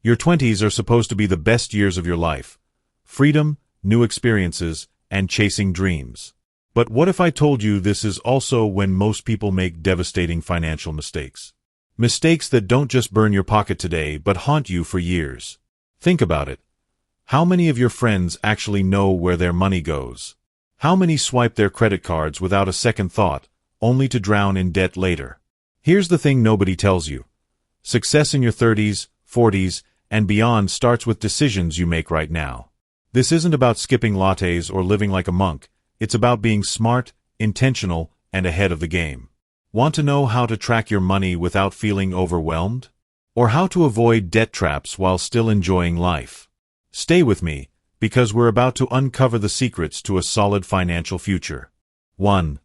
Your 20s are supposed to be the best years of your life. Freedom, new experiences, and chasing dreams. But what if I told you this is also when most people make devastating financial mistakes? Mistakes that don't just burn your pocket today but haunt you for years. Think about it. How many of your friends actually know where their money goes? How many swipe their credit cards without a second thought, only to drown in debt later? Here's the thing nobody tells you. Success in your 30s, 40s, and beyond starts with decisions you make right now. This isn't about skipping lattes or living like a monk. It's about being smart, intentional, and ahead of the game. Want to know how to track your money without feeling overwhelmed? Or how to avoid debt traps while still enjoying life? Stay with me, because we're about to uncover the secrets to a solid financial future. 1.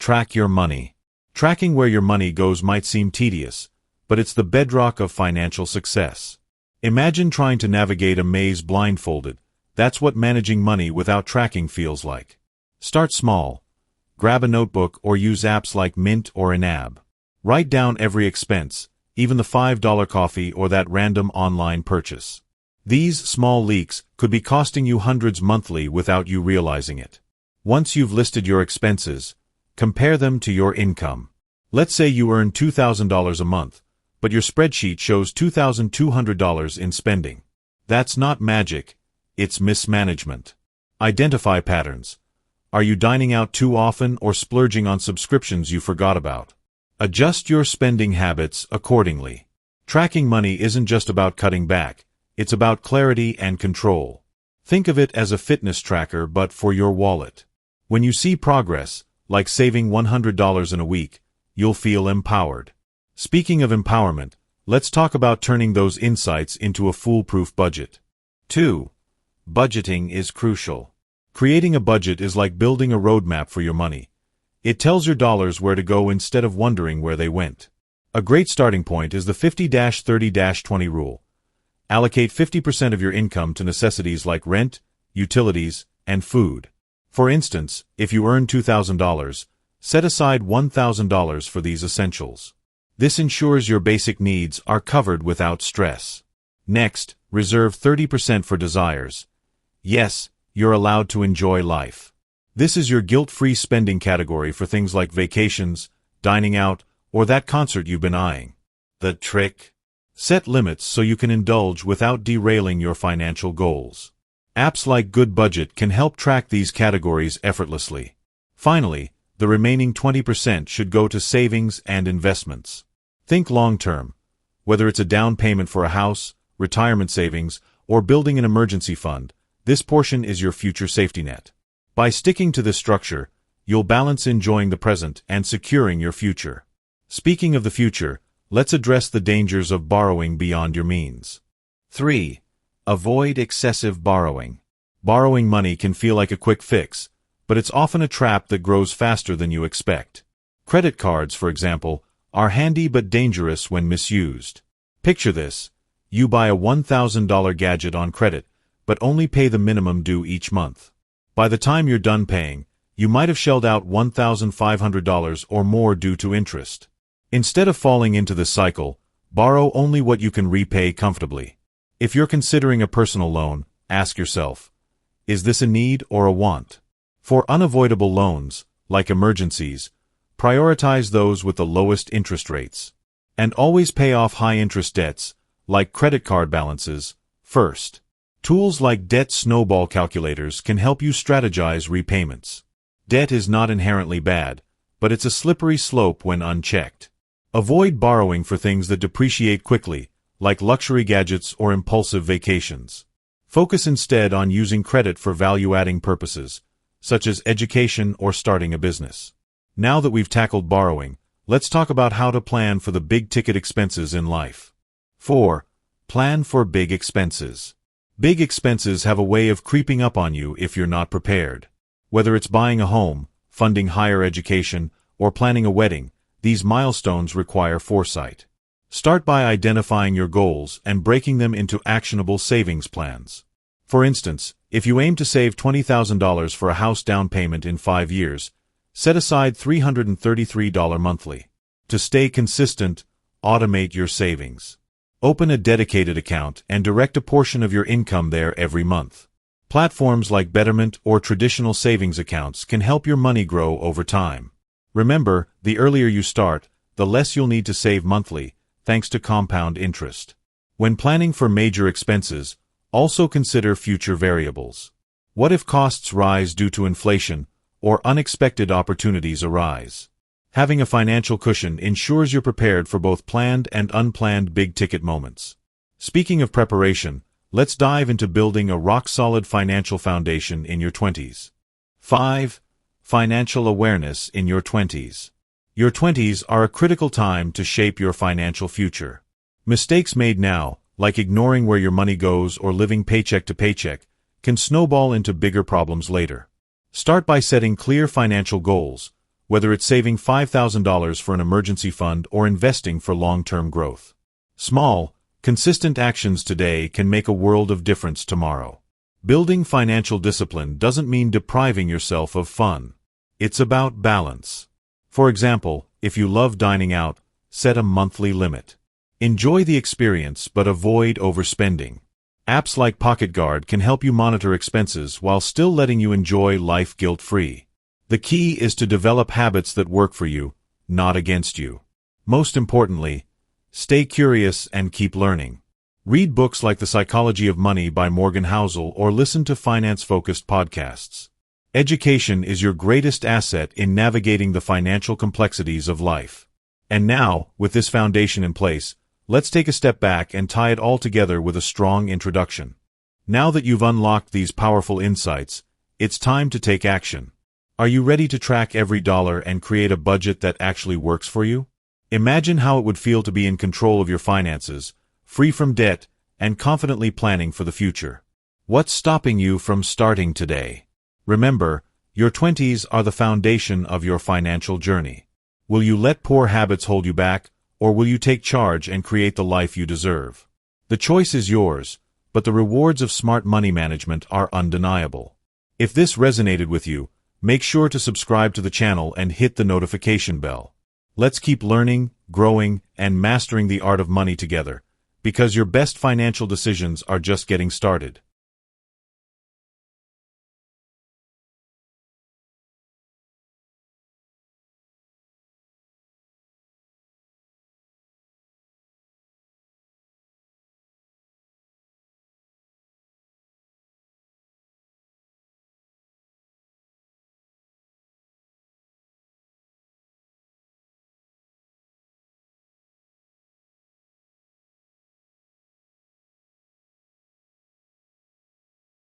Track your money. Tracking where your money goes might seem tedious, but it's the bedrock of financial success. Imagine trying to navigate a maze blindfolded. That's what managing money without tracking feels like. Start small. Grab a notebook or use apps like Mint or Inab. Write down every expense, even the $5 coffee or that random online purchase. These small leaks could be costing you hundreds monthly without you realizing it. Once you've listed your expenses, compare them to your income. Let's say you earn $2,000 a month, but your spreadsheet shows $2,200 in spending. That's not magic, it's mismanagement. Identify patterns. Are you dining out too often or splurging on subscriptions you forgot about? Adjust your spending habits accordingly. Tracking money isn't just about cutting back, it's about clarity and control. Think of it as a fitness tracker but for your wallet. When you see progress, like saving $100 in a week, you'll feel empowered. Speaking of empowerment, let's talk about turning those insights into a foolproof budget. 2. Budgeting is crucial. Creating a budget is like building a roadmap for your money. It tells your dollars where to go instead of wondering where they went. A great starting point is the 50-30-20 rule. Allocate 50% of your income to necessities like rent, utilities, and food. For instance, if you earn $2,000, set aside $1,000 for these essentials. This ensures your basic needs are covered without stress. Next, reserve 30% for desires. Yes, you're allowed to enjoy life. This is your guilt-free spending category for things like vacations, dining out, or that concert you've been eyeing. The trick? Set limits so you can indulge without derailing your financial goals. Apps like Good Budget can help track these categories effortlessly. Finally, the remaining 20% should go to savings and investments. Think long-term. Whether it's a down payment for a house, retirement savings, or building an emergency fund, this portion is your future safety net. By sticking to this structure, you'll balance enjoying the present and securing your future. Speaking of the future, let's address the dangers of borrowing beyond your means. 3. Avoid excessive borrowing. Borrowing money can feel like a quick fix, but it's often a trap that grows faster than you expect. Credit cards, for example, are handy but dangerous when misused. Picture this. You buy a $1,000 gadget on credit, but only pay the minimum due each month. By the time you're done paying, you might have shelled out $1,500 or more due to interest. Instead of falling into this cycle, borrow only what you can repay comfortably. If you're considering a personal loan, ask yourself, is this a need or a want? For unavoidable loans, like emergencies, prioritize those with the lowest interest rates. And always pay off high-interest debts, like credit card balances, first. Tools like debt snowball calculators can help you strategize repayments. Debt is not inherently bad, but it's a slippery slope when unchecked. Avoid borrowing for things that depreciate quickly, like luxury gadgets or impulsive vacations. Focus instead on using credit for value-adding purposes, such as education or starting a business. Now that we've tackled borrowing, let's talk about how to plan for the big-ticket expenses in life. 4. Plan for big expenses. Big expenses have a way of creeping up on you if you're not prepared. Whether it's buying a home, funding higher education, or planning a wedding, these milestones require foresight. Start by identifying your goals and breaking them into actionable savings plans. For instance, if you aim to save $20,000 for a house down payment in 5 years, set aside $333 monthly. To stay consistent, automate your savings. Open a dedicated account and direct a portion of your income there every month. Platforms like Betterment or traditional savings accounts can help your money grow over time. Remember, the earlier you start, the less you'll need to save monthly, thanks to compound interest. When planning for major expenses, also consider future variables. What if costs rise due to inflation, or unexpected opportunities arise? Having a financial cushion ensures you're prepared for both planned and unplanned big-ticket moments. Speaking of preparation, let's dive into building a rock-solid financial foundation in your 20s. 5. Financial awareness in your 20s. Your 20s are a critical time to shape your financial future. Mistakes made now, like ignoring where your money goes or living paycheck to paycheck, can snowball into bigger problems later. Start by setting clear financial goals, whether it's saving $5,000 for an emergency fund or investing for long-term growth. Small, consistent actions today can make a world of difference tomorrow. Building financial discipline doesn't mean depriving yourself of fun. It's about balance. For example, if you love dining out, set a monthly limit. Enjoy the experience but avoid overspending. Apps like Pocket Guard can help you monitor expenses while still letting you enjoy life guilt-free. The key is to develop habits that work for you, not against you. Most importantly, stay curious and keep learning. Read books like The Psychology of Money by Morgan Housel or listen to finance-focused podcasts. Education is your greatest asset in navigating the financial complexities of life. And now, with this foundation in place, let's take a step back and tie it all together with a strong introduction. Now that you've unlocked these powerful insights, it's time to take action. Are you ready to track every dollar and create a budget that actually works for you? Imagine how it would feel to be in control of your finances, free from debt, and confidently planning for the future. What's stopping you from starting today? Remember, your 20s are the foundation of your financial journey. Will you let poor habits hold you back, or will you take charge and create the life you deserve? The choice is yours, but the rewards of smart money management are undeniable. If this resonated with you, make sure to subscribe to the channel and hit the notification bell. Let's keep learning, growing, and mastering the art of money together, because your best financial decisions are just getting started.